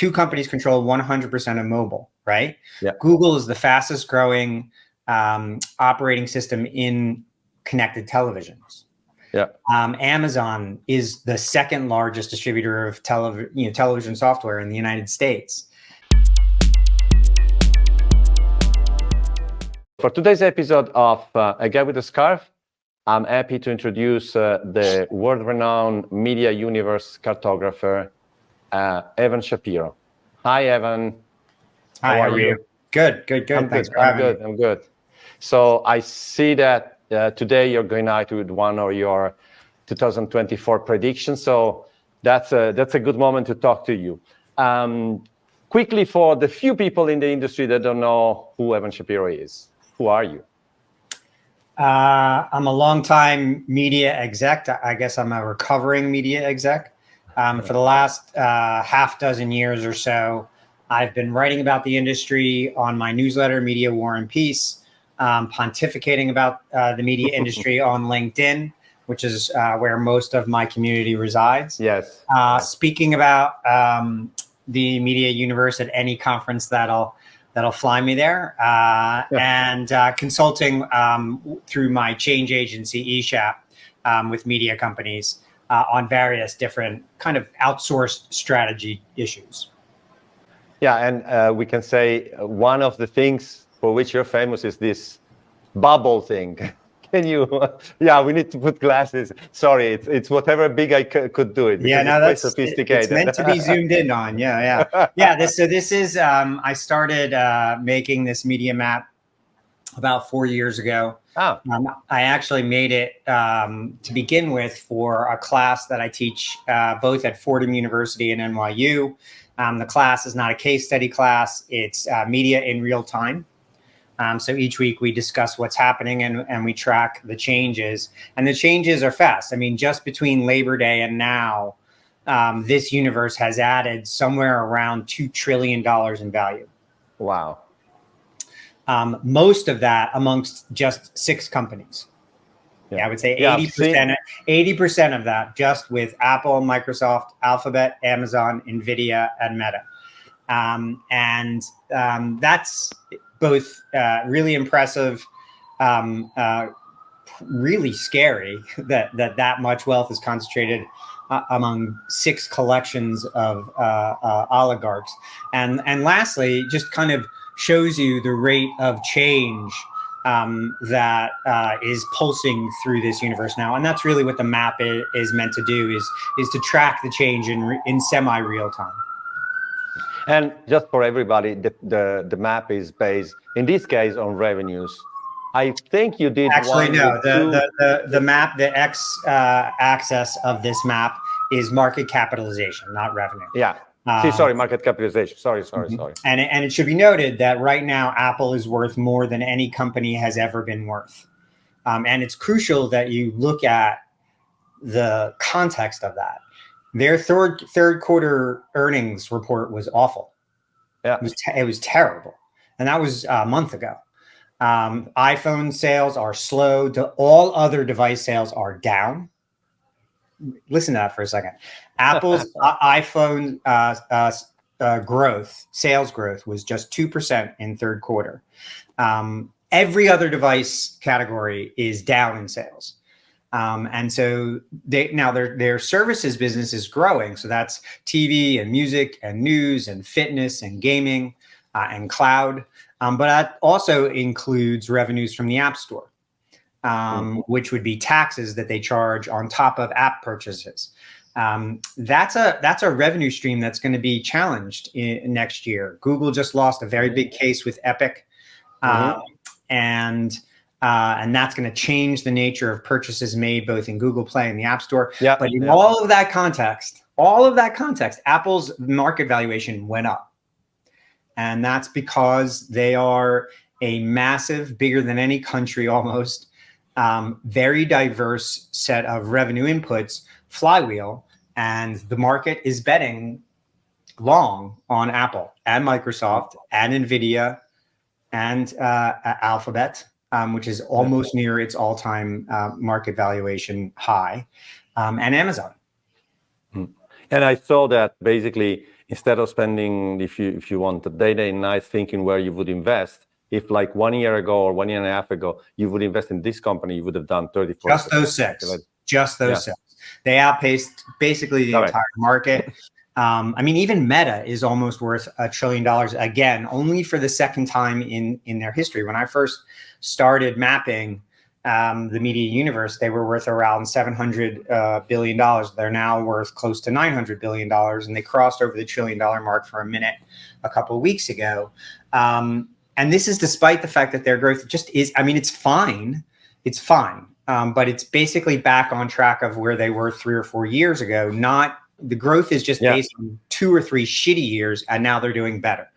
two companies control 100% of mobile, right? Yeah. Google is the fastest growing operating system in connected televisions. Yeah. Amazon is the second largest distributor of television software in the United States. For today's episode of A Guy with a Scarf, I'm happy to introduce the world-renowned media universe cartographer, Evan Shapiro. Hi, Evan. Hi, how are you? Good. I'm Thanks good. for having me. I'm good. So I see that today you're going out with one of your 2024 predictions. So that's a good moment to talk to you. Quickly, for the few people in the industry that don't know who Evan Shapiro is, who are you? I'm a longtime media exec. I guess I'm a recovering media exec. For the last half dozen years or so, I've been writing about the industry on my newsletter, Media War and Peace, pontificating about the media industry on LinkedIn, which is where most of my community resides. Yes. Speaking about the media universe at any conference that'll fly me there, and consulting through my change agency, eShap, with media companies on various different kind of outsourced strategy issues. Yeah, and we can say one of the things for which you're famous is this bubble thing. Can you? Yeah, we need to put glasses. Sorry, it's whatever big I could do it. Yeah, no, that's sophisticated. It's meant to be zoomed in on. Yeah. This is. I started making this media map about 4 years ago. Oh. I actually made it to begin with for a class that I teach both at Fordham University and NYU. The class is not a case study class. It's media in real time. So each week we discuss what's happening and we track the changes. And the changes are fast. I mean, just between Labor Day and now, this universe has added somewhere around $2 trillion in value. Wow. Most of that amongst just 6 companies. Yeah, I would say 80% of that just with Apple, Microsoft, Alphabet, Amazon, NVIDIA, and Meta. That's both really impressive, really scary that much wealth is concentrated among 6 collections of oligarchs. And lastly, just kind of shows you the rate of change that is pulsing through this universe now. And that's really what the map is meant to do, is to track the change in semi-real time. And just for everybody, the map is based, in this case, on revenues. I think you did actually no. The map, the x-axis of this map is market capitalization, not revenue. Yeah. Sorry, market capitalization. Sorry. And it should be noted that right now, Apple is worth more than any company has ever been worth. And it's crucial that you look at the context of that. Their third quarter earnings report was awful. Yeah, it was terrible, and that was a month ago. iPhone sales are slow. All other device sales are down. Listen to that for a second. Apple's iPhone sales growth was just 2% in third quarter. Every other device category is down in sales. And so their services business is growing. So that's TV and music and news and fitness and gaming and cloud. But that also includes revenues from the App Store, which would be taxes that they charge on top of app purchases. That's a revenue stream that's going to be challenged next year. Google just lost a very big case with Epic, and that's going to change the nature of purchases made both in Google Play and the App Store. Yeah, but in all of that context, Apple's market valuation went up. And that's because they are a massive, bigger than any country almost, very diverse set of revenue inputs, flywheel, and the market is betting long on Apple and Microsoft and NVIDIA and Alphabet, which is almost near its all-time market valuation high, and Amazon. And I saw that basically instead of spending, if you want, a day and night thinking where you would invest, if like 1 year ago or 1.5 years ago, you would invest in this company, you would have done 30, 40%. Just those six. Just those six. They outpaced basically the entire market. I mean, even Meta is almost worth $1 trillion again, only for the second time in their history. When I first started mapping the media universe, they were worth around $700 billion. They're now worth close to $900 billion, and they crossed over the $1 trillion mark for a minute a couple of weeks ago. And this is despite the fact that their growth just is, I mean, it's fine. It's fine. But it's basically back on track of where they were 3 or 4 years ago. Not the growth is just based on 2 or 3 shitty years, and now they're doing better.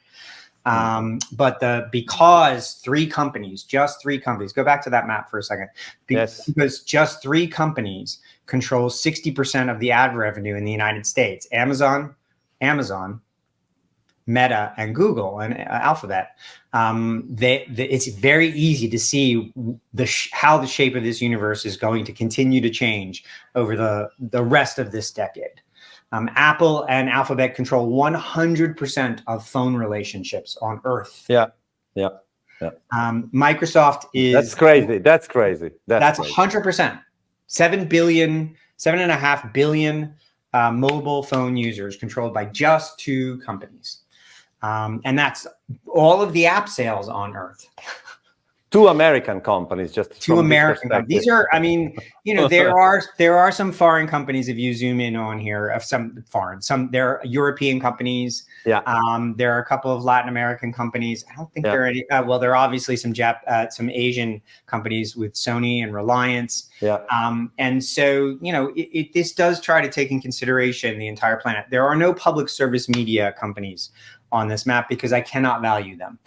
But because just three companies, go back to that map for a second, because just 3 companies control 60% of the ad revenue in the United States: Amazon, Meta, and Google, and Alphabet. It's very easy to see how the shape of this universe is going to continue to change over the rest of this decade. Apple and Alphabet control 100% of phone relationships on Earth. Microsoft is... That's crazy. That's 100%. 7.5 billion mobile phone users controlled by just 2 companies. And that's all of the app sales on Earth. 2 American companies, just 2 American companies. These are, I mean, you know, there are some foreign companies. If you zoom in on here, of there are European companies. There are a couple of Latin American companies. I don't think there are any. Well, there are obviously some Asian companies with Sony and Reliance. And so, you know, this does try to take in consideration the entire planet. There are no public service media companies on this map because I cannot value them.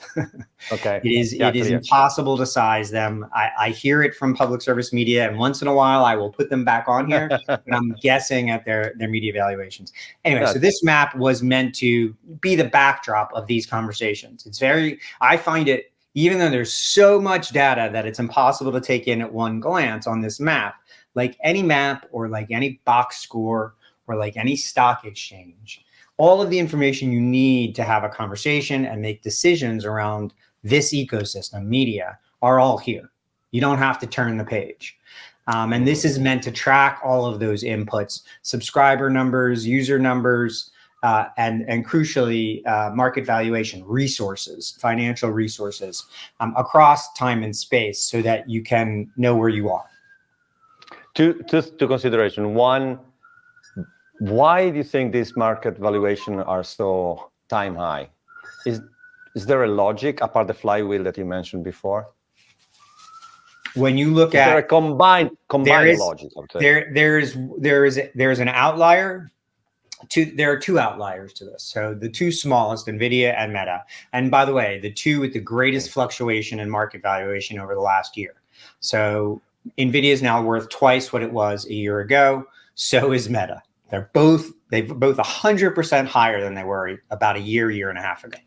It is impossible to size them. I hear it from public service media, and once in a while I will put them back on here, and I'm guessing at their media valuations. Anyway, so this map was meant to be the backdrop of these conversations. I find it, even though there's so much data that it's impossible to take in at one glance on this map, like any map or like any box score or like any stock exchange, all of the information you need to have a conversation and make decisions around this ecosystem, media, are all here. You don't have to turn the page. And this is meant to track all of those inputs: subscriber numbers, user numbers, and crucially, market valuation, resources, financial resources, across time and space, so that you can know where you are. Two consideration. One, why do you think these market valuations are so time high? Is there a logic apart the flywheel that you mentioned before? When you look at, there a combined logic? There is an outlier. There are 2 outliers to this. So the 2 smallest, NVIDIA and Meta. And by the way, the 2 with the greatest fluctuation in market valuation over the last year. So NVIDIA is now worth twice what it was a year ago. So is Meta. They're both 100% higher than they were about a year and a half ago.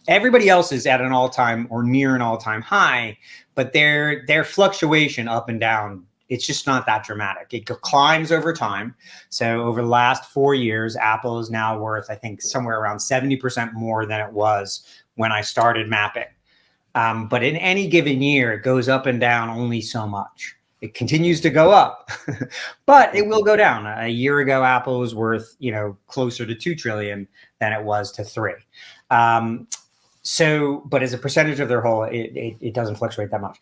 Everybody else is at an all-time or near an all-time high, but their fluctuation up and down, it's just not that dramatic. It climbs over time. So over the last 4 years, Apple is now worth, I think, somewhere around 70% more than it was when I started mapping. But in any given year, it goes up and down only so much. It continues to go up, but it will go down. A year ago, Apple was worth, you know, closer to 2 trillion than it was to 3. But as a percentage of their whole, it doesn't fluctuate that much.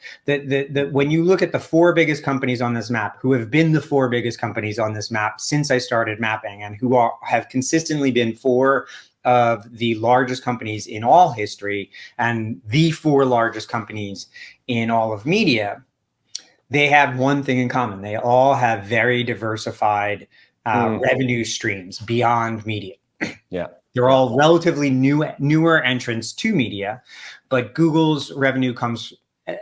When you look at the 4 biggest companies on this map, who have been the 4 biggest companies on this map since I started mapping, and who have consistently been 4 of the largest companies in all history, and the 4 largest companies in all of media, they have one thing in common. They all have very diversified revenue streams beyond media. They're all relatively newer entrants to media, but Google's revenue comes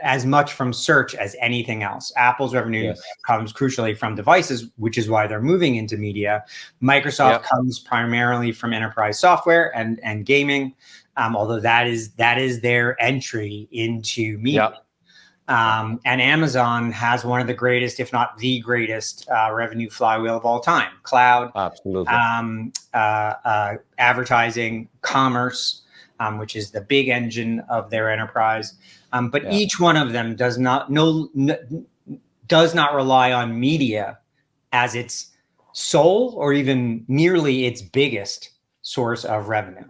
as much from search as anything else. Apple's revenue comes crucially from devices, which is why they're moving into media. Microsoft comes primarily from enterprise software and gaming, although that is their entry into media. And Amazon has one of the greatest, if not the greatest, revenue flywheel of all time. Cloud, Absolutely. Advertising, commerce, which is the big engine of their enterprise. But each one of them does not rely on media as its sole or even nearly its biggest source of revenue.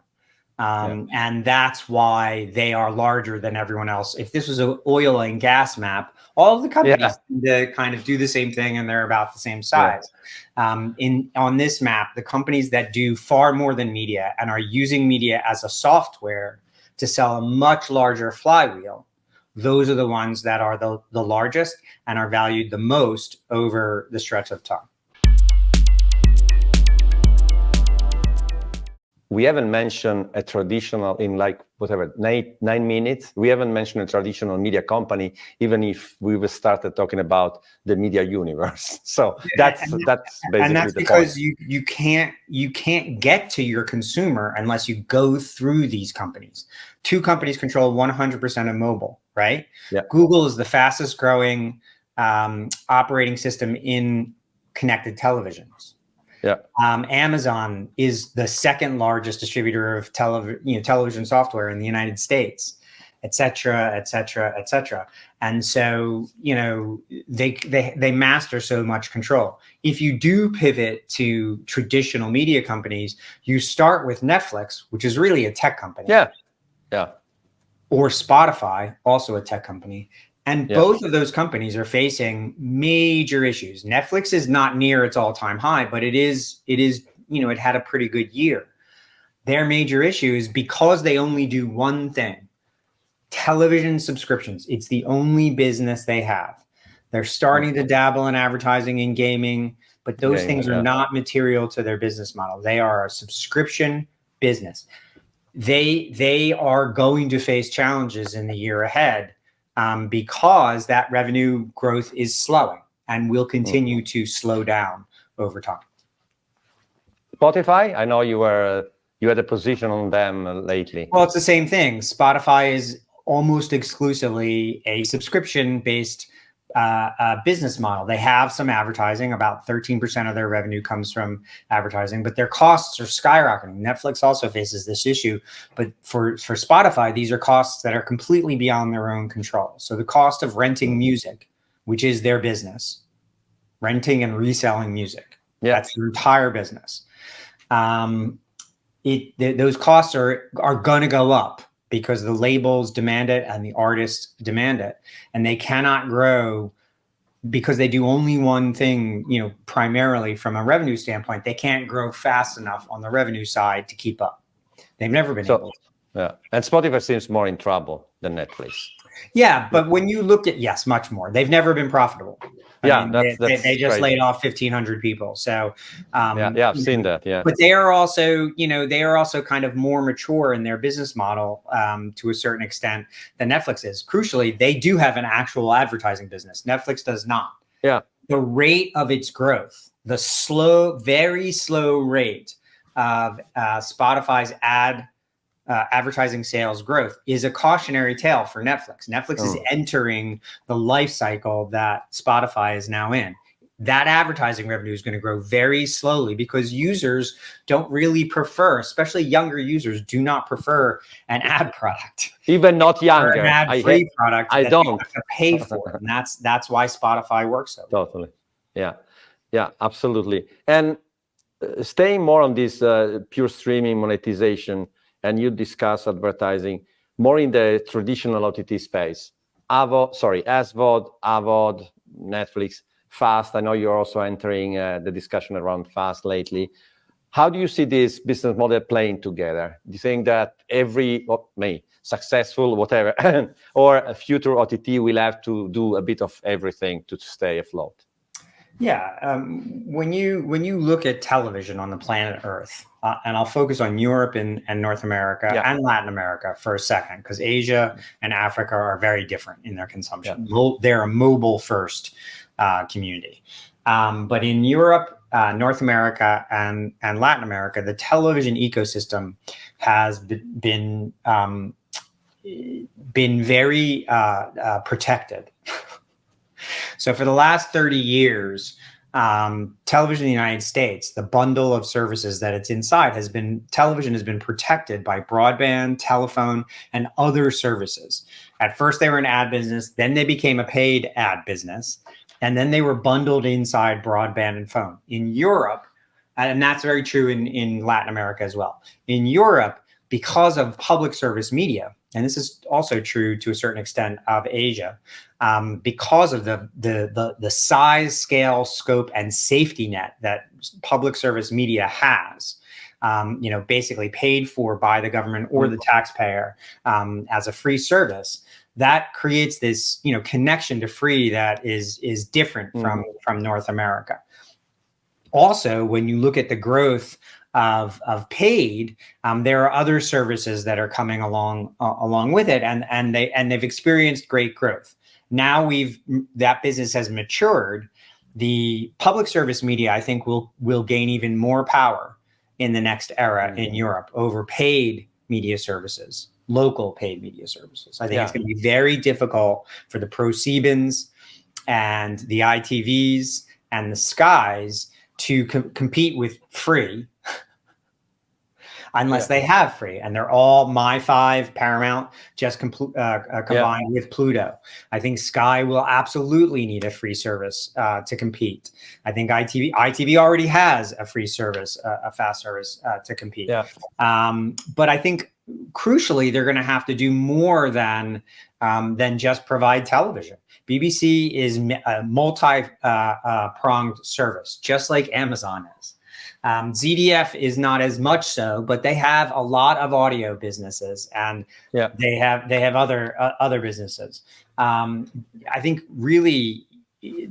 And that's why they are larger than everyone else. If this was an oil and gas map, all of the companies tend to kind of do the same thing, and they're about the same size. On this map, the companies that do far more than media and are using media as a software to sell a much larger flywheel, those are the ones that are the largest and are valued the most over the stretch of time. We haven't mentioned a traditional, in like whatever, 9 minutes, we haven't mentioned a traditional media company, even if we started talking about the media universe. So that's basically and that's the because point. you can't get to your consumer unless you go through these companies. Two companies control 100% of mobile, right? Yeah. Google is the fastest growing operating system in connected televisions. Yeah. Amazon is the second largest distributor of television software in the United States, et cetera, et cetera, et cetera. And so, they master so much control. If you do pivot to traditional media companies, you start with Netflix, which is really a tech company. Yeah. Or Spotify, also a tech company. And both of those companies are facing major issues. Netflix is not near its all-time high, but it had a pretty good year. Their major issue is because they only do one thing: television subscriptions. It's the only business they have. They're starting to dabble in advertising and gaming, but those things are not material to their business model. They are a subscription business. They are going to face challenges in the year ahead. Because that revenue growth is slowing and will continue to slow down over time. Spotify, I know you had a position on them lately. Well, it's the same thing. Spotify is almost exclusively a subscription-based business model. They have some advertising. About 13% of their revenue comes from advertising, but their costs are skyrocketing. Netflix also faces this issue, but for Spotify, these are costs that are completely beyond their own control. So the cost of renting music, which is their business, renting and reselling music, that's their entire business. Those costs are going to go up because the labels demand it and the artists demand it, and they cannot grow because they do only one thing, primarily from a revenue standpoint. They can't grow fast enough on the revenue side to keep up. They've never been able to. Yeah, and Spotify seems more in trouble than Netflix. Yeah, but when you look at, much more. They've never been profitable. They just laid off 1,500 people. So I've seen that. Yeah, but they are also, kind of more mature in their business model to a certain extent than Netflix is. Crucially, they do have an actual advertising business. Netflix does not. Yeah, the rate of its growth, the very slow rate of Spotify's advertising sales growth is a cautionary tale for Netflix. Netflix is entering the life cycle that Spotify is now in. That advertising revenue is going to grow very slowly because users don't really prefer, especially younger users, do not prefer an ad product. Even not younger. An ad-free product I don't have to pay for, and that's why Spotify works so well. Totally. Yeah, absolutely. And staying more on this pure streaming monetization, and you discuss advertising more in the traditional OTT space. SVOD, AVOD, Netflix, FAST. I know you're also entering the discussion around FAST lately. How do you see this business model playing together? Do you think that every successful, whatever, or a future OTT will have to do a bit of everything to stay afloat? Yeah, when you look at television on the planet Earth, and I'll focus on Europe and North America and Latin America for a second, because Asia and Africa are very different in their consumption. They're a mobile first community. But in Europe, North America, and Latin America, the television ecosystem has been been very protected. So for the last 30 years, television in the United States, the bundle of services that it's inside television has been protected by broadband, telephone, and other services. At first they were an ad business, then they became a paid ad business, and then they were bundled inside broadband and phone. In Europe, and that's very true in Latin America as well. In Europe, because of public service media, and this is also true to a certain extent of Asia, because of the size, scale, scope, and safety net that public service media has, basically paid for by the government or the taxpayer as a free service, that creates this, connection to free that is different from North America. Also, when you look at the growth of paid, there are other services that are coming along with it, and they've experienced great growth. Now that business has matured. The public service media, I think, will gain even more power in the next era in Europe over paid media services, local paid media services. I think it's going to be very difficult for the ProSiebens and the ITVs and the Skies to compete with free unless they have free, and they're all My5, Paramount, just combined with Pluto. I think Sky will absolutely need a free service to compete. I think ITV already has a free service, a fast service to compete. But I think crucially, they're going to have to do more than just provide television. BBC is a multi-pronged service, just like Amazon is. ZDF is not as much so, but they have a lot of audio businesses, and they have other businesses. I think really,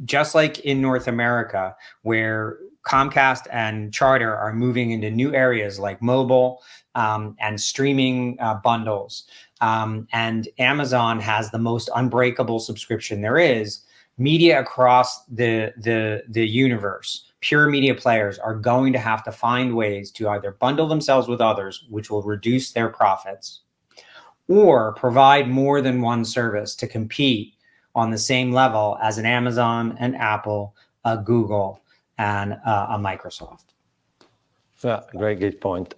just like in North America, where Comcast and Charter are moving into new areas like mobile and streaming bundles, and Amazon has the most unbreakable subscription there is. Media across the universe, pure media players, are going to have to find ways to either bundle themselves with others, which will reduce their profits, or provide more than one service to compete on the same level as an Amazon, an Apple, a Google, and a Microsoft. Yeah, great, good point.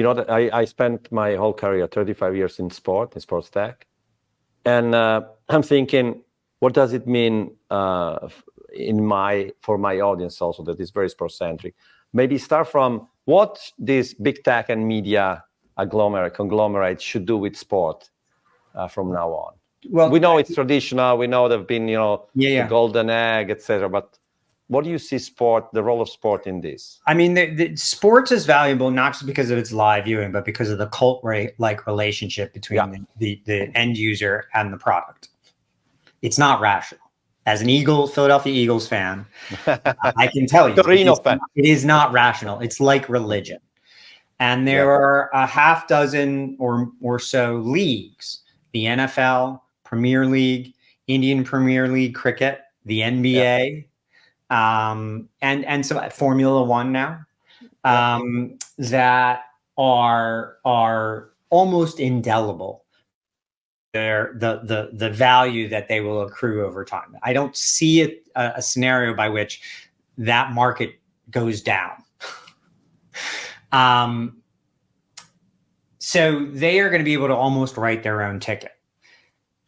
That I spent my whole career, 35 years in sports tech. And I'm thinking, what does it mean for my audience also that is very sports-centric? Maybe start from what this big tech and media conglomerate should do with sport from now on. Well, we know it's traditional. We know there've been, the golden egg, etc. But what do you see the role of sport in this? I mean, the sports is valuable not just because of its live viewing, but because of the cult-like relationship between the end user and the product. It's not rational. As an Philadelphia Eagles fan, I can tell you, it is not rational. It's like religion. And there are a half dozen or so leagues: the NFL, Premier League, Indian Premier League cricket, the NBA, and some Formula One now, that are almost indelible. They're the value that they will accrue over time. I don't see a scenario by which that market goes down. So they are going to be able to almost write their own ticket.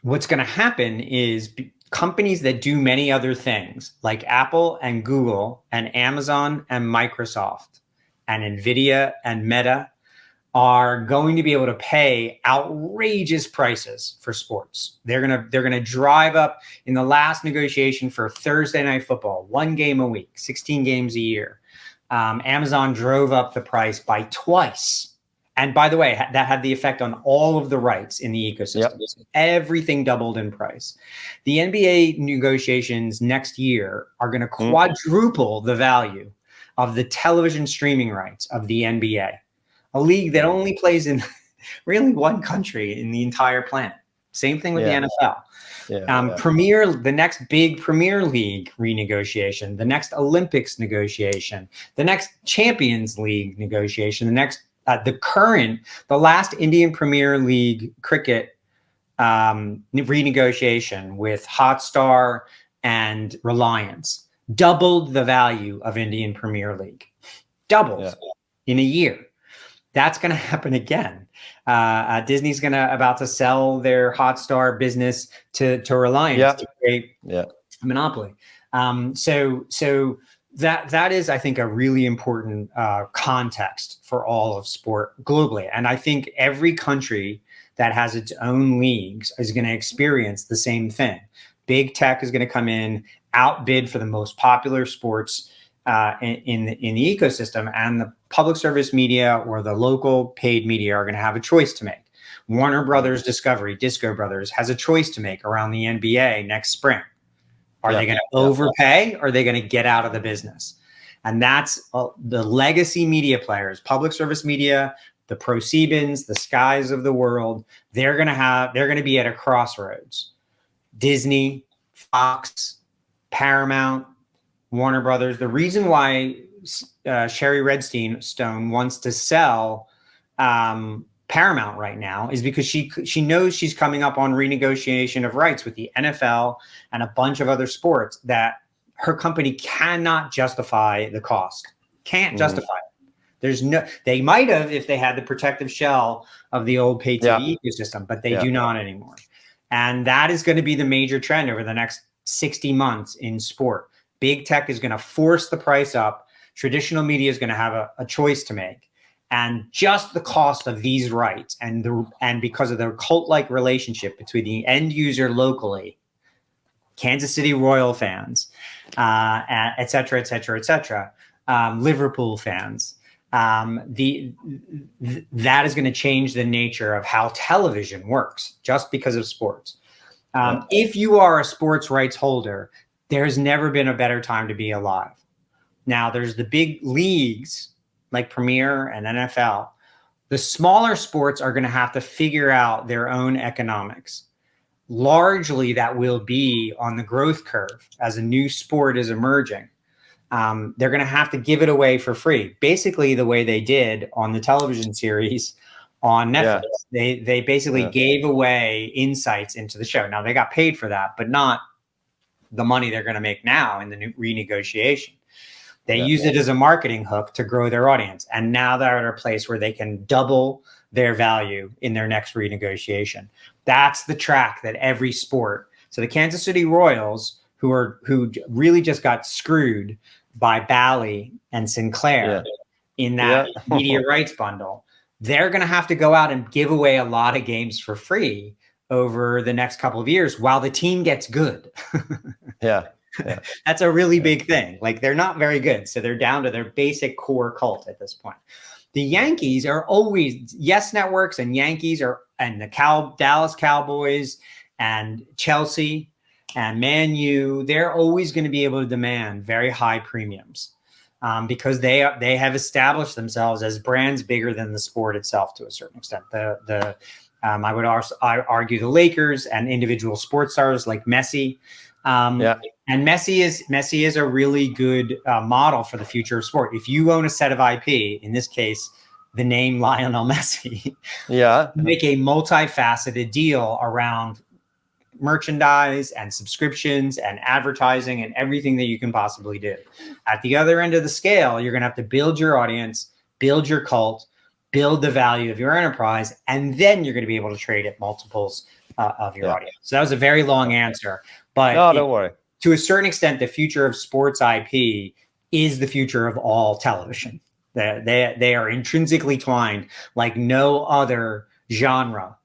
What's going to happen is companies that do many other things, like Apple and Google and Amazon and Microsoft and NVIDIA and Meta, are going to be able to pay outrageous prices for sports. They're gonna drive up in the last negotiation for Thursday Night Football, 1 game a week, 16 games a year. Amazon drove up the price by twice. And by the way, that had the effect on all of the rights in the ecosystem. Yep. Everything doubled in price. The NBA negotiations next year are going to quadruple the value of the television streaming rights of the NBA. A league that only plays in really one country in the entire planet. Same thing with the NFL. The next big Premier League renegotiation, the next Olympics negotiation, the next Champions League negotiation, the last Indian Premier League cricket renegotiation with Hotstar and Reliance doubled the value of Indian Premier League. Doubled in a year. That's going to happen again. Disney's about to sell their Hotstar business to Reliance to create a monopoly. So that is, I think, a really important context for all of sport globally. And I think every country that has its own leagues is going to experience the same thing. Big tech is going to come in, outbid for the most popular sports in the ecosystem, and the public service media or the local paid media are going to have a choice to make. Warner Brothers Discovery, Disco Brothers, has a choice to make around the NBA next spring. Are they going to overpay, or are they going to get out of the business? And that's the legacy media players, public service media, the ProSiebens, the Skies of the world. They're going to be at a crossroads. Disney, Fox, Paramount, Warner Brothers. The reason why Sherry Redstone wants to sell Paramount right now is because she knows she's coming up on renegotiation of rights with the NFL and a bunch of other sports that her company cannot justify the cost. Can't justify it. They might have if they had the protective shell of the old pay TV ecosystem, but they do not anymore. And that is going to be the major trend over the next 60 months in sport. Big tech is going to force the price up. Traditional media is going to have a choice to make. And just the cost of these rights and because of the cult-like relationship between the end user locally, Kansas City Royal fans, et cetera, Liverpool fans, that is going to change the nature of how television works just because of sports. If you are a sports rights holder, there's never been a better time to be alive. Now, there's the big leagues like Premier and NFL. The smaller sports are going to have to figure out their own economics. Largely, that will be on the growth curve as a new sport is emerging. They're going to have to give it away for free, basically the way they did on the television series on Netflix. They basically gave away insights into the show. Now, they got paid for that, but not the money they're going to make now in the new renegotiation. They use it as a marketing hook to grow their audience. And now they're at a place where they can double their value in their next renegotiation. That's the track that every sport. So the Kansas City Royals, who really just got screwed by Bally and Sinclair in that media rights bundle, they're going to have to go out and give away a lot of games for free over the next couple of years while the team gets good. That's a really big thing. Like, they're not very good. So they're down to their basic core cult at this point. The Yankees are always, Yes Networks and Yankees and the Dallas Cowboys and Chelsea and Man U, they're always going to be able to demand very high premiums because they have established themselves as brands bigger than the sport itself to a certain extent. I would also argue the Lakers and individual sports stars like Messi. And Messi is a really good model for the future of sport. If you own a set of IP, in this case, the name Lionel Messi, make a multifaceted deal around merchandise and subscriptions and advertising and everything that you can possibly do. At the other end of the scale, you're going to have to build your audience, build your cult, build the value of your enterprise, and then you're going to be able to trade at multiples of your audience. So that was a very long answer, but don't worry. To a certain extent, the future of sports IP is the future of all television. They are intrinsically twined like no other genre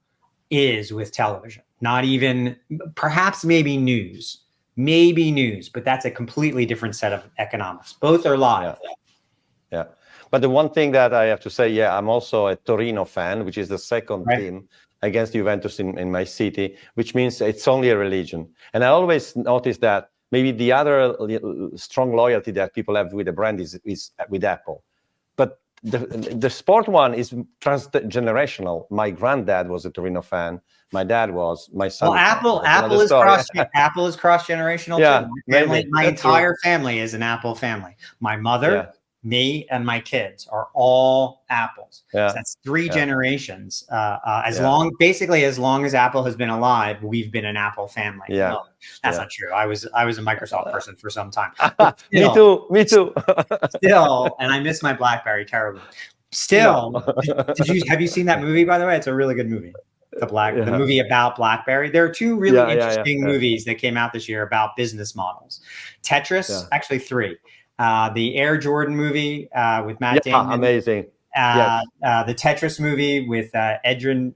is with television. Not even, perhaps maybe news, but that's a completely different set of economics. Both are live. But the one thing that I have to say, I'm also a Torino fan, which is the second team against Juventus in my city, which means it's only a religion. And I always notice that maybe the other strong loyalty that people have with the brand is with Apple. But the sport one is transgenerational. My granddad was a Torino fan. My dad was. My son. Well, Apple is cross generational Yeah, too. maybe. My That's entire true. family is an Apple family. My mother, Yeah. me, and my kids are all Apples. Yeah. So that's three generations. As Yeah. long as Apple has been alive, we've been an Apple family. Yeah. No, that's not true. I was a Microsoft person for some time. Me too. Still, and I miss my BlackBerry terribly. Still, have you seen that movie, by the way? It's a really good movie. The movie about BlackBerry. There are two really interesting movies that came out this year about business models. Tetris, actually three. The Air Jordan movie with Matt Damon. Amazing. The Tetris movie with Edrin,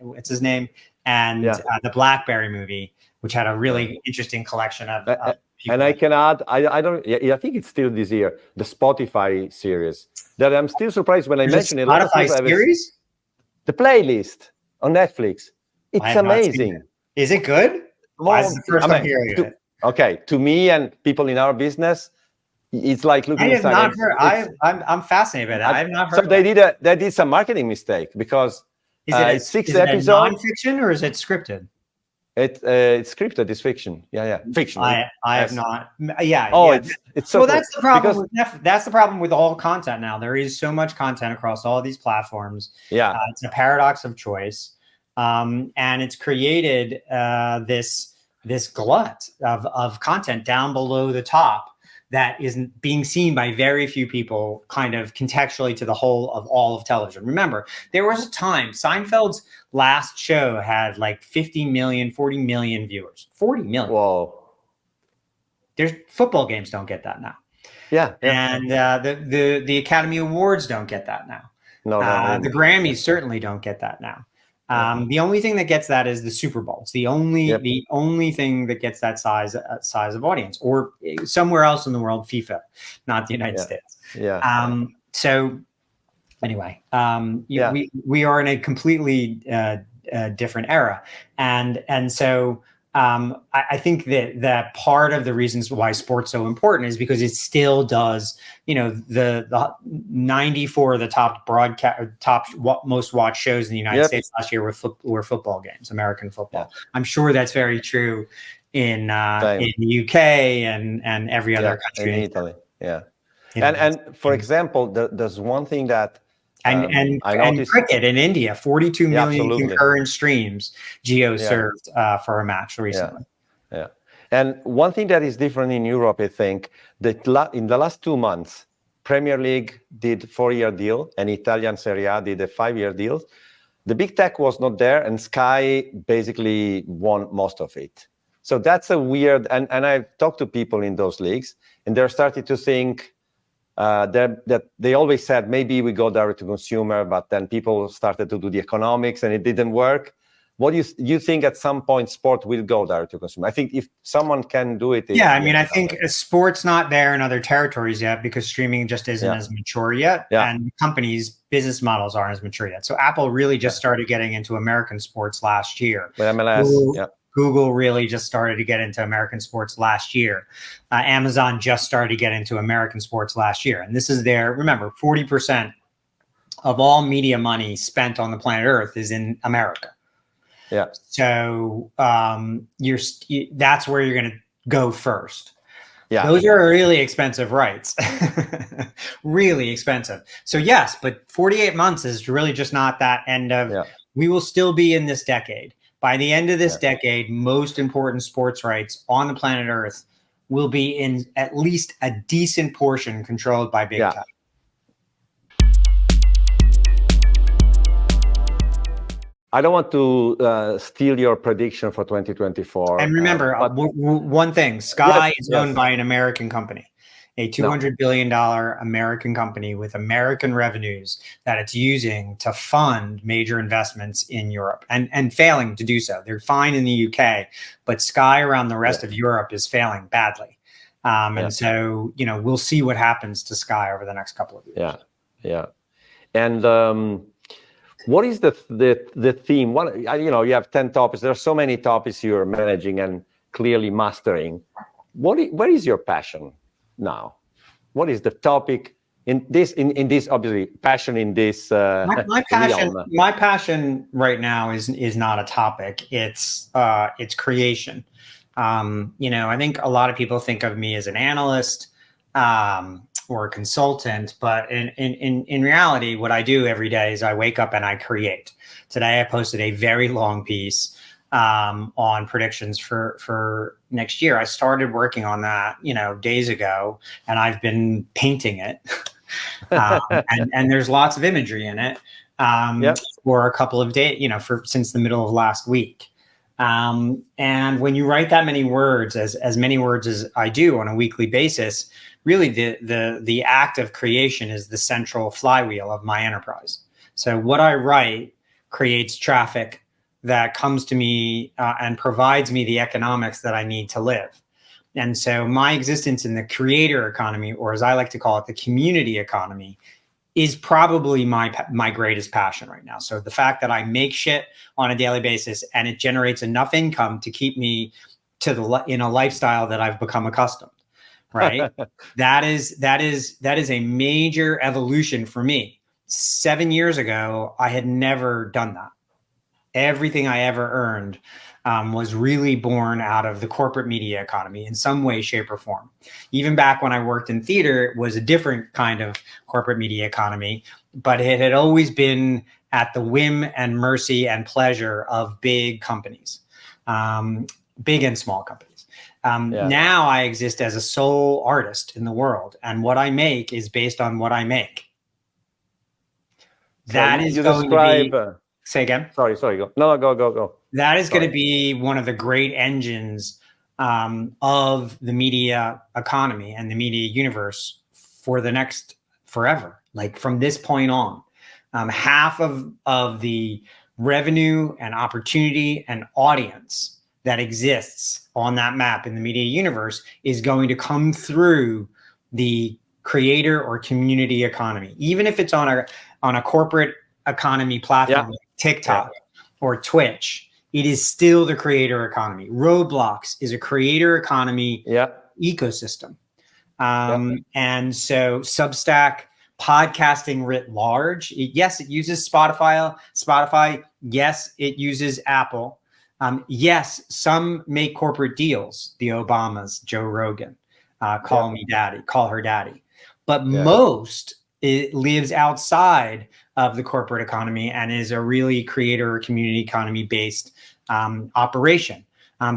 what's his name? And the BlackBerry movie, which had a really interesting collection of people. And I can add, I think it's still this year, the Spotify series. That I'm still surprised when I mentioned it. Spotify series? The playlist on Netflix. It's amazing. Is it good? Well, this is the first time hearing it. Okay, to me and people in our business, it's like looking inside. I have not heard. I'm fascinated by that. I have not heard. So they did some marketing mistake because it's 6 episodes. Non-fiction or is it scripted? It's scripted. It's fiction. Fiction. I have not. Yeah. Oh, it's so. Well, that's the problem. That's the problem with all content now. There is so much content across all these platforms. Yeah. It's a paradox of choice, and it's created this glut of content down below the top that isn't being seen by very few people, kind of contextually to the whole of all of television. Remember, there was a time Seinfeld's last show had like 40 million viewers. 40 million. Whoa. There's football games don't get that now. Yeah. And the Academy Awards don't get that now. No. The Grammys certainly don't get that now. The only thing that gets that is the Super Bowl. It's the only thing that gets that size of audience, or somewhere else in the world, FIFA, not the United States. Yeah. So anyway, we are in a completely different era, and so I think that part of the reasons why sport's so important is because it still does, the 94 of the top most watched shows in the United States last year were football games, American football. Yeah. I'm sure that's very true in the UK and every other country. In Italy. Yeah. And for example, there's one thing that and cricket in India, 42 million concurrent streams Geo served for a match recently. Yeah. And one thing that is different in Europe, I think, that in the last 2 months, Premier League did 4-year deal and Italian Serie A did a 5-year deal. The big tech was not there, and Sky basically won most of it. So that's a weird, and I've talked to people in those leagues, and they're starting to think that they always said maybe we go direct to consumer, but then people started to do the economics and it didn't work. What do you think at some point sport will go direct to consumer? I think if someone can do it. I think sport's not there in other territories yet because streaming just isn't as mature yet. Yeah. And companies' business models aren't as mature yet. So Apple really just started getting into American sports last year. With MLS, Google really just started to get into American sports last year. Amazon just started to get into American sports last year. And this is remember, 40% of all media money spent on the planet Earth is in America. Yeah. So that's where you're going to go first. Yeah. Those are really expensive rights. Really expensive. So yes, but 48 months is really just not that end of, we will still be in this decade. By the end of this decade, most important sports rights on the planet Earth will be in at least a decent portion controlled by big tech. I don't want to steal your prediction for 2024. And remember, one thing, Sky is owned by an American company, a $200 billion American company with American revenues that it's using to fund major investments in Europe and failing to do so. They're fine in the UK, but Sky around the rest of Europe is failing badly. And so, we'll see what happens to Sky over the next couple of years. Yeah. And what is the theme? You have 10 topics. There are so many topics you're managing and clearly mastering. Where is your passion now? What is the topic in this obviously passion in this realm. My passion right now is not a topic. It's creation. I think a lot of people think of me as an analyst or a consultant, but in reality, what I do every day is I wake up and I create. Today, I posted a very long piece on predictions for next year. I started working on that, days ago, and I've been painting it. And there's lots of imagery in it for a couple of days, since the middle of last week. And when you write that many words, as many words as I do on a weekly basis, really the act of creation is the central flywheel of my enterprise. So what I write creates traffic that comes to me and provides me the economics that I need to live. And so my existence in the creator economy, or as I like to call it, the community economy, is probably my greatest passion right now. So the fact that I make shit on a daily basis and it generates enough income to keep me in a lifestyle that I've become accustomed, right? that is a major evolution for me. 7 years ago, I had never done that. Everything I ever earned was really born out of the corporate media economy in some way, shape, or form. Even back when I worked in theater, it was a different kind of corporate media economy, but it had always been at the whim and mercy and pleasure of big companies, big and small companies. Now I exist as a sole artist in the world, and what I make is based on what I make. So that is going to be... Say again? Sorry, go. No, go. That is going to be one of the great engines of the media economy and the media universe for the next forever. Like from this point on, half of the revenue and opportunity and audience that exists on that map in the media universe is going to come through the creator or community economy, even if it's on a corporate economy platform like TikTok or Twitch. It is still the creator economy. Roblox is a creator economy ecosystem. And so Substack, podcasting writ large, yes, it uses Spotify. Yes, it uses Apple. Yes, some make corporate deals. The Obamas, Joe Rogan, call me daddy, call her daddy. But most, it lives outside of the corporate economy and is a really creator community economy based operation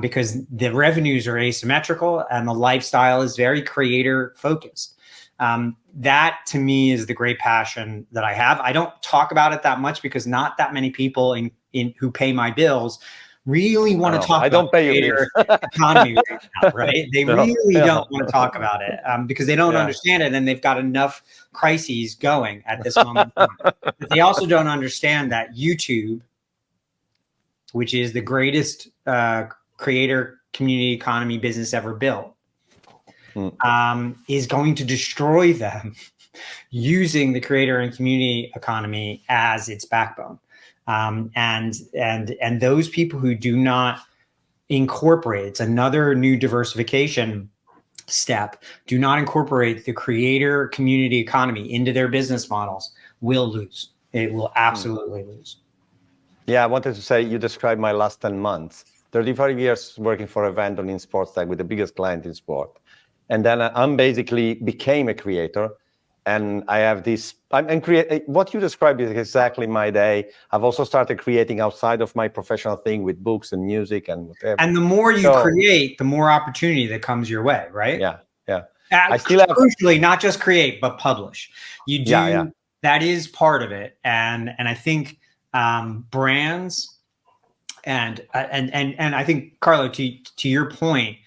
because the revenues are asymmetrical and the lifestyle is very creator focused. That to me is the great passion that I have. I don't talk about it that much because not that many people in who pay my bills really want to talk about creator economy right now, right? They really don't want to talk about it because they don't understand it, and they've got enough crises going at this moment. But they also don't understand that YouTube, which is the greatest creator community economy business ever built, is going to destroy them using the creator and community economy as its backbone. And those people who do not incorporate, it's another new diversification step, do not incorporate the creator community economy into their business models will lose. It will absolutely lose. Yeah, I wanted to say, you described my last 10 months, 35 years working for Reinventing in sports tech with the biggest client in sport. And then I'm basically became a creator. And I have this, what you described is exactly my day. I've also started creating outside of my professional thing with books and music and whatever. And the more you create, the more opportunity that comes your way, right? Yeah. I still have, crucially, not just create, but publish. You do, that is part of it. And I think brands and I think, Carlo, to your point,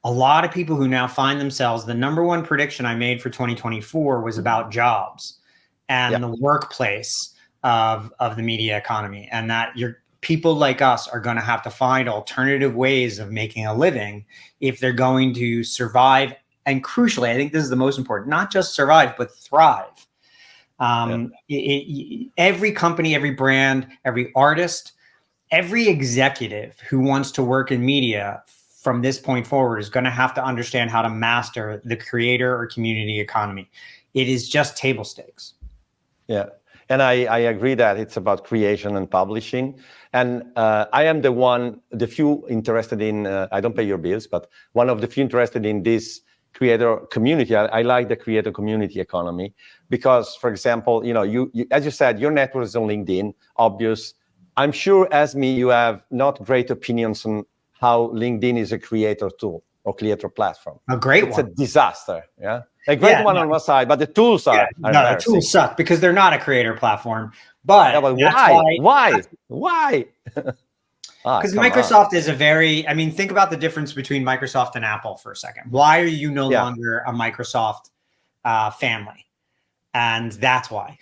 a lot of people who now find themselves, the number one prediction I made for 2024 was about jobs and the workplace of the media economy, and that people like us are going to have to find alternative ways of making a living if they're going to survive. And crucially, I think this is the most important, not just survive, but thrive. Every company, every brand, every artist, every executive who wants to work in media from this point forward is going to have to understand how to master the creator or community economy. it is just table stakes. Yeah. And I agree that it's about creation and publishing. And I am the few interested in, I don't pay your bills, but one of the few interested in this creator community. I like the creator community economy because, for example, you as you said, your network is on LinkedIn, obvious. I'm sure, as me, you have not great opinions on how LinkedIn is a creator tool or creator platform. A great one. It's a disaster, yeah? A great one on one side, but the tools are the tools suck because they're not a creator platform. But, why? Because Microsoft is think about the difference between Microsoft and Apple for a second. Why are you no longer a Microsoft family? And that's why.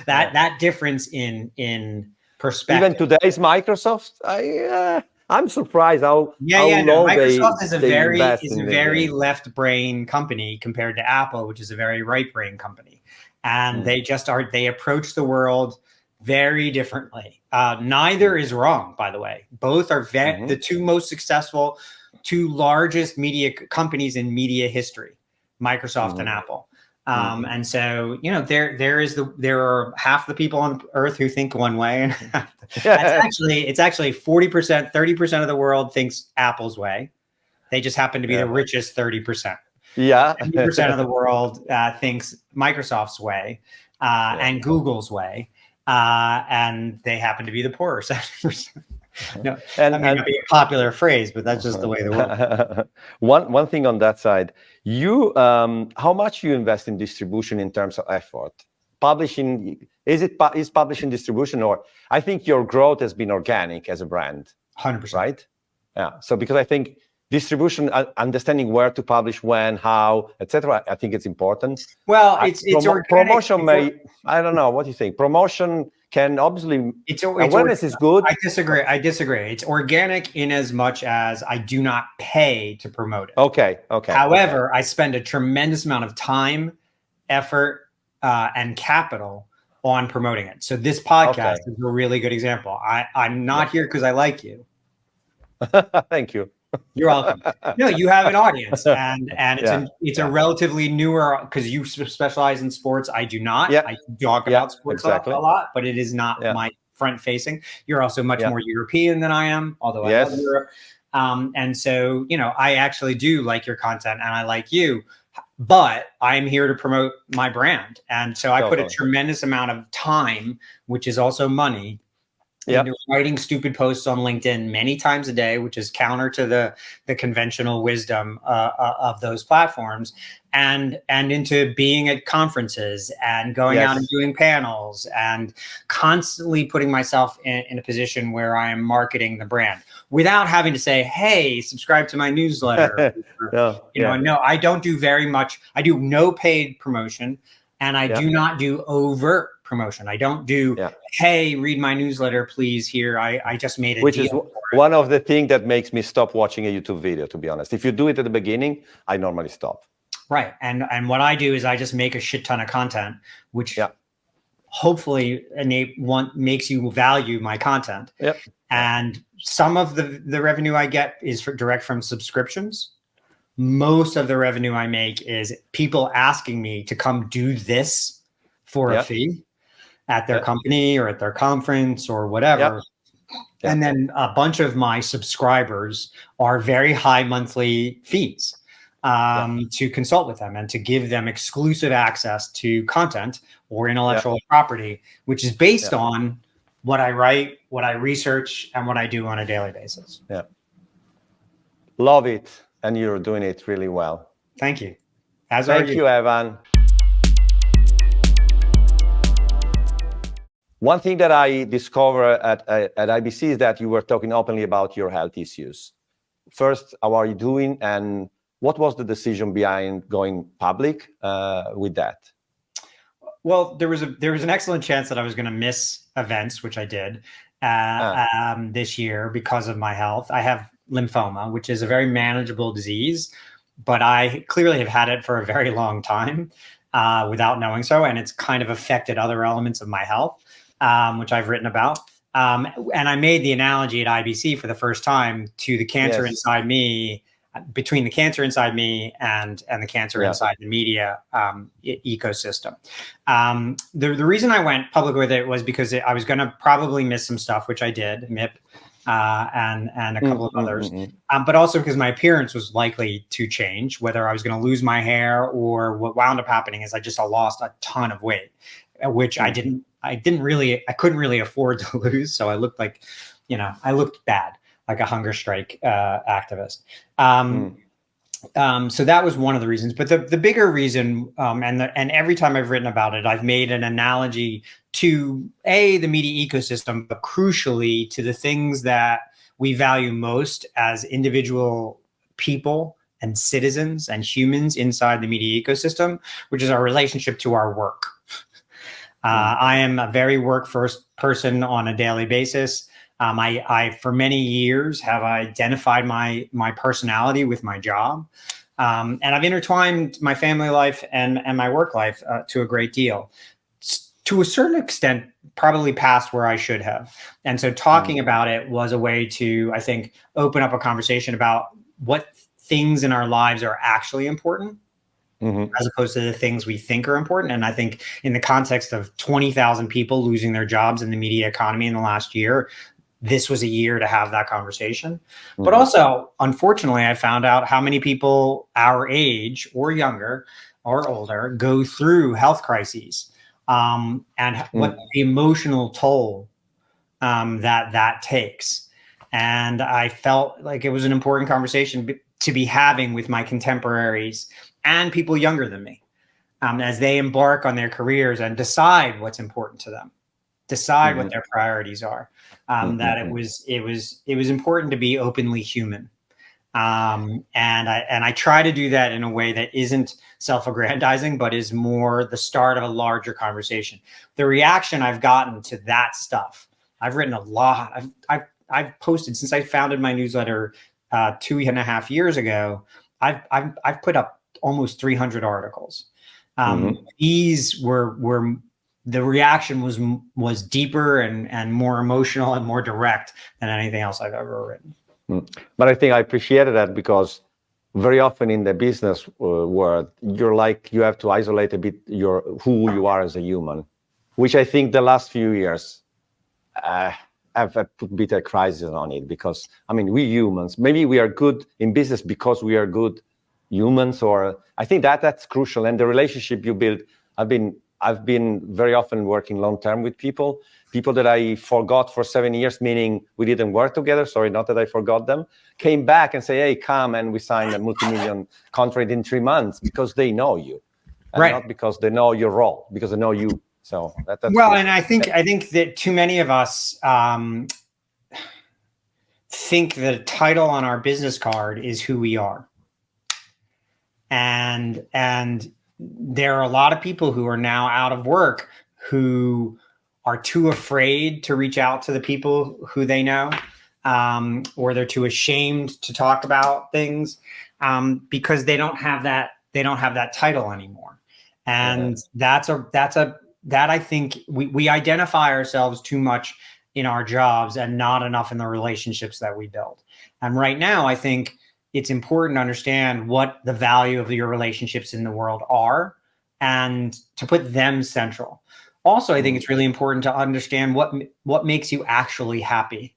that difference in perspective. Even today's Microsoft, I'm surprised how low Microsoft is a very left brain company compared to Apple, which is a very right brain company. And they approach the world very differently. Neither is wrong, by the way. Both are the two most successful, two largest media companies in media history, Microsoft and Apple. And so, there are half the people on Earth who think one way, and it's actually 40%, 30% of the world thinks Apple's way. They just happen to be the richest 30%. Yeah, 70% of the world thinks Microsoft's way and Google's way, and they happen to be the poorer 70%. No, that may not be a popular phrase, but that's just the way the world. One thing on that side, how much you invest in distribution in terms of effort? Publishing, is publishing distribution, or I think your growth has been organic as a brand. 100%. Right? Yeah. So because I think distribution, understanding where to publish, when, how, etc. I think it's important. Well, it's organic. Promotion I don't know. What do you think? Promotion can obviously, awareness is good. I disagree. It's organic in as much as I do not pay to promote it. Okay. However, I spend a tremendous amount of time, effort, and capital on promoting it. So this podcast is a really good example. I'm not here because I like you. Thank you. You're welcome. No, you have an audience, and it's a relatively newer, because you specialize in sports. I do not. I talk about sports a lot, but it is not my front facing. You're also much more European than I am, although I love Europe. And so, I actually do like your content, and I like you, but I'm here to promote my brand. And so I put a tremendous amount of time, which is also money, into writing stupid posts on LinkedIn many times a day, which is counter to the conventional wisdom of those platforms, and into being at conferences and going out and doing panels and constantly putting myself in a position where I am marketing the brand without having to say, hey, subscribe to my newsletter. No, I don't do very much. I do no paid promotion, and I do not do overt promotion. I don't do, hey, read my newsletter, please. Here, I just made a Which deal. is one of the things that makes me stop watching a YouTube video, to be honest. If you do it at the beginning, I normally stop. Right. And what I do is I just make a shit ton of content, which hopefully makes you value my content. And some of the revenue I get is direct from subscriptions. Most of the revenue I make is people asking me to come do this for a fee at their company or at their conference or whatever. And then a bunch of my subscribers are very high monthly fees to consult with them and to give them exclusive access to content or intellectual property, which is based on what I write, what I research, and what I do on a daily basis. Love it. And you're doing it really well. Thank you. Thank you, Evan. One thing that I discovered at IBC is that you were talking openly about your health issues. First, how are you doing, and what was the decision behind going public with that? Well, there was an excellent chance that I was going to miss events, which I did this year because of my health. I have lymphoma, which is a very manageable disease, but I clearly have had it for a very long time without knowing so, and it's kind of affected other elements of my health, which I've written about. And I made the analogy at IBC for the first time to the cancer inside me between the cancer inside me and the cancer inside the media ecosystem. The reason I went public with it was because I was going to probably miss some stuff, which I did, MIP, and a couple of others, but also because my appearance was likely to change, whether I was going to lose my hair, or what wound up happening is I lost a ton of weight, which I couldn't really afford to lose. So I looked like, I looked bad, like a hunger strike activist. So that was one of the reasons, but the bigger reason, and every time I've written about it, I've made an analogy to the media ecosystem, but crucially to the things that we value most as individual people and citizens and humans inside the media ecosystem, which is our relationship to our work. I am a very work first person on a daily basis. I for many years have identified my personality with my job, and I've intertwined my family life and my work life to a great deal, to a certain extent, probably past where I should have. And so talking about it was a way to, I think, open up a conversation about what things in our lives are actually important, as opposed to the things we think are important. And I think in the context of 20,000 people losing their jobs in the media economy in the last year, this was a year to have that conversation. But also, unfortunately, I found out how many people our age or younger or older go through health crises, and what the emotional toll that takes. And I felt like it was an important conversation to be having with my contemporaries and people younger than me, as they embark on their careers and decide what's important to them, decide what their priorities are. That it was important to be openly human, and I try to do that in a way that isn't self-aggrandizing, but is more the start of a larger conversation. The reaction I've gotten to that stuff, I've written a lot. I've posted since I founded my newsletter 2.5 years ago. I've put up almost 300 articles. These were the reaction was deeper and more emotional and more direct than anything else I've ever written. But I think I appreciated that, because very often in the business world, you have to isolate a bit who you are as a human, which I think the last few years have put a bit of crisis on it, because we humans, maybe we are good in business because we are good humans, or I think that's crucial. And the relationship you build, I've been very often working long-term with people that I forgot for 7 years, meaning we didn't work together. Sorry, not that I forgot them. Came back and say, hey, come, and we signed a multi-million contract in 3 months, because they know you. And not because they know your role, because they know you. So that's well, cool. And I think that too many of us think the title on our business card is who we are. And there are a lot of people who are now out of work who are too afraid to reach out to the people who they know, or they're too ashamed to talk about things, because they don't have that title anymore. And that I think we identify ourselves too much in our jobs and not enough in the relationships that we build. And right now, I think it's important to understand what the value of your relationships in the world are and to put them central. Also, I think it's really important to understand what makes you actually happy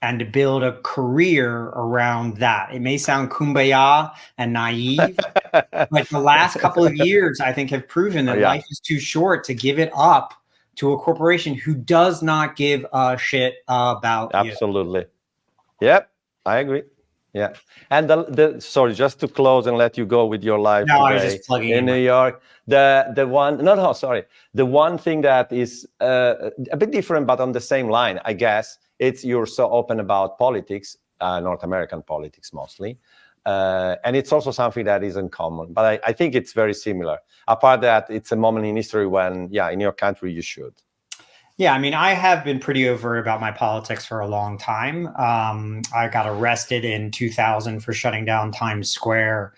and to build a career around that. It may sound kumbaya and naive, but the last couple of years, I think, have proven that life is too short to give it up to a corporation who does not give a shit about you. Absolutely. Yep, I agree. Yeah. And sorry, just to close and let you go with your life today, I was just plugging in New York. The one thing that is a bit different, but on the same line, I guess, it's you're so open about politics, North American politics mostly. And it's also something that isn't common, but I think it's very similar. Apart that, it's a moment in history when, in your country, you should. Yeah, I have been pretty overt about my politics for a long time. I got arrested in 2000 for shutting down Times Square.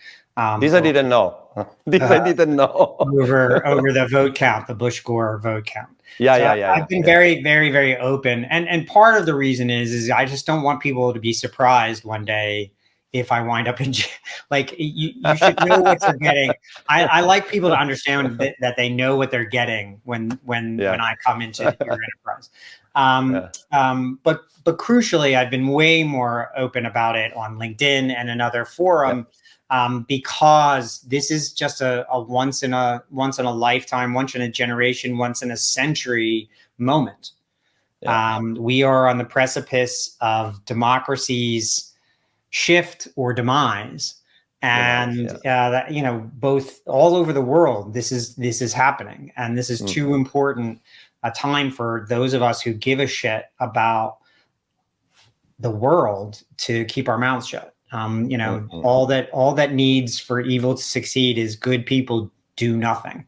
This I didn't know. I didn't know. over the vote count, the Bush-Gore vote count. I've been very, very, very open. And part of the reason is I just don't want people to be surprised one day if I wind up in jail. Like you should know what you're getting. I like people to understand that they know what they're getting when I come into your enterprise. But crucially, I've been way more open about it on LinkedIn and another forum, because this is just a once in a lifetime, once in a generation, once in a century moment. We are on the precipice of democracy's shift or demise, and that, you know, both all over the world, this is happening, and this is too important a time for those of us who give a shit about the world to keep our mouths shut. You know, all that needs for evil to succeed is good people do nothing.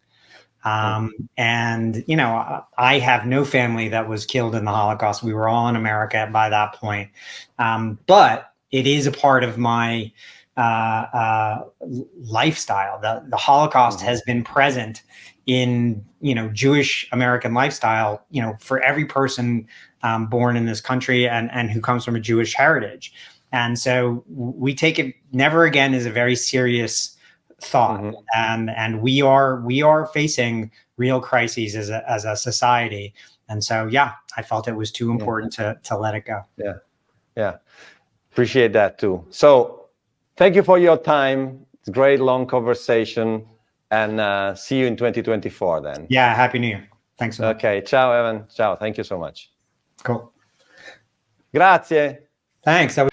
And, you know, I have no family that was killed in the Holocaust. We were all in America by that point. But it is a part of my lifestyle. The Holocaust has been present in, you know, Jewish American lifestyle, you know, for every person born in this country and who comes from a Jewish heritage. And so we take it never again as a very serious thought. And we are facing real crises as a society. And so, I felt it was too important to let it go. Yeah. Appreciate that too. So thank you for your time. It's a great long conversation, and see you in 2024 then. Yeah. Happy New Year. Thanks so much. Okay. Ciao, Evan. Ciao. Thank you so much. Cool. Grazie. Thanks. That was